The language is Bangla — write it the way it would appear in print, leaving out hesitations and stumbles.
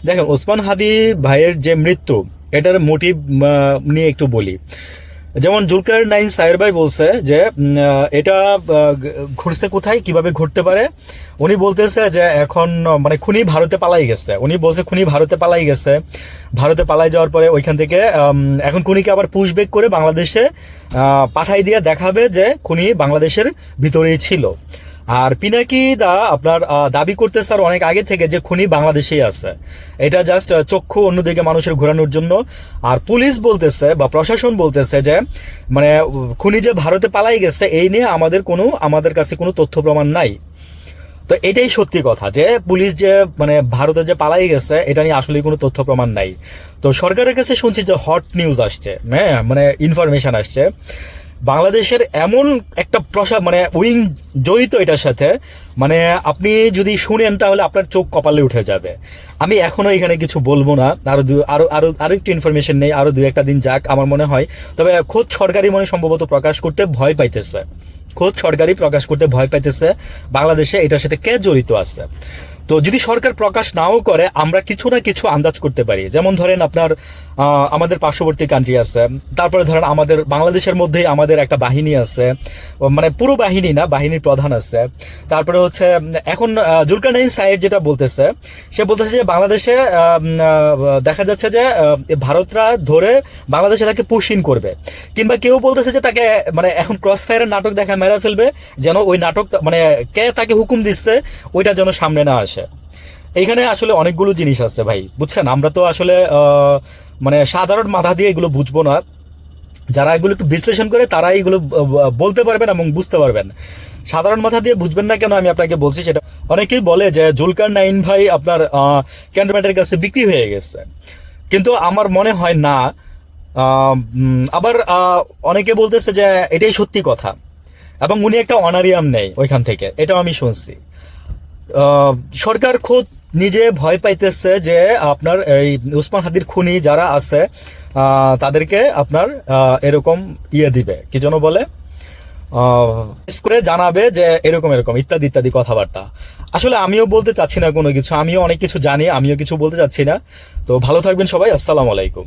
দেখেন, ওসমান হাদি ভাইয়ের যে মৃত্যু, এটার মোটিভ নিয়ে একটু বলি। যেমন জুলকারনাইন সায়ের ভাই বলছে যে এটা ঘুরছে কোথায়, কিভাবে ঘুরতে পারে। উনি বলতেছে যে এখন মানে খুনি ভারতে পালাই গেছে। উনি বলছে খুনি ভারতে পালাই গেছে, ভারতে পালাই যাওয়ার পরে ওইখান থেকে এখন খুনিকে আবার পুশব্যাক করে বাংলাদেশে পাঠাই দিয়ে দেখাবে যে খুনি বাংলাদেশের ভিতরেই ছিল। আর পিনাকি দা আপনার দাবি করতেছে আর অনেক আগে থেকে যে খুনি বাংলাদেশেই আছে। এটা জাস্ট চক্ষু অন্যদিকে মানুষের ঘোরানোর জন্য। আর পুলিশ বলতেছে বা প্রশাসন বলতেছে যে মানে খুনি যে ভারতে পালাই গেছে এই নিয়ে আমাদের কাছে কোনো তথ্য প্রমাণ নাই। তো এটাই সত্যি কথা যে পুলিশ যে মানে ভারতে যে পালাই গেছে এটা নিয়ে আসলে কোনো তথ্য প্রমাণ নাই। তো সরকারের কাছে শুনছি যে হট নিউজ আসছে, হ্যাঁ মানে ইনফরমেশন আসছে বাংলাদেশের এমন একটা মানে উইং জড়িত এটার সাথে, মানে আপনি যদি শুনেন তাহলে আপনার চোখ কপালে উঠে যাবে। আমি এখনো এখানে কিছু বলবো না, আরো একটু ইনফরমেশন নেই, আরো 2-1 দিন যাক আমার মনে হয়। তবে খোদ সরকারি মনে সম্ভবত প্রকাশ করতে ভয় পাইতেছে, খোদ সরকারি প্রকাশ করতে ভয় পাইতেছে বাংলাদেশে এটার সাথে কে জড়িত আছে। তো যদি সরকার প্রকাশ নাও করে আমরা কিছু না কিছু আন্দাজ করতে পারি। যেমন ধরেন আপনার আমাদের পার্শ্ববর্তী কান্ট্রি আছে, তারপরে ধরেন আমাদের বাংলাদেশের মধ্যেই আমাদের একটা বাহিনী আছে, মানে পুরো বাহিনী না, বাহিনীর প্রধান আছে। তারপরে হচ্ছে এখন জুলকারনাইন সাইড যেটা বলতেছে, সে বলতেছে যে বাংলাদেশে দেখা যাচ্ছে যে ভারতরা ধরে বাংলাদেশে তাকে পুশ ইন করবে, কিংবা কেউ বলতেছে যে তাকে মানে এখন ক্রস ফায়ারের নাটক দেখা মেরা ফেলবে, যেন ওই নাটক মানে কে তাকে হুকুম দিচ্ছে ওইটা যেন সামনে না আসে। এইখানে আসলে অনেকগুলো জিনিস আছে ভাই, বুঝছেন। আমরা তো আসলে মানে সাধারণ মাথা দিয়ে এগুলো বুঝবো না, যারা এগুলো একটু বিশ্লেষণ করে তারা এগুলো বলতে পারবেন এবং বুঝতে পারবেন। সাধারণ মাথা দিয়ে বুঝবেন না কেন আমি আপনাকে বলছি সেটা। অনেকেই বলে যে জুলকারনাইন ভাই আপনার ক্যান্টনমেন্টের কাছে বিক্রি হয়ে গেছে, কিন্তু আমার মনে হয় না। আবার অনেকে বলতেছে যে এটাই সত্যি কথা, এবং উনি একটা অনারিয়াম নেই ওইখান থেকে, এটাও আমি শুনছি। সরকার খোদ নিজে ভয় পাইতেছে যে আপনার এই উসমান হাদির খুনি যারা আছে তাদেরকে আপনার এরকম দিবে, কি যেন বলে, করে জানাবে যে এরকম এরকম ইত্যাদি ইত্যাদি কথাবার্তা। আসলে আমিও বলতে চাচ্ছি না কোনো কিছু, আমিও অনেক কিছু জানি, আমিও কিছু বলতে চাচ্ছি না। তো ভালো থাকবেন সবাই, আসসালামু আলাইকুম।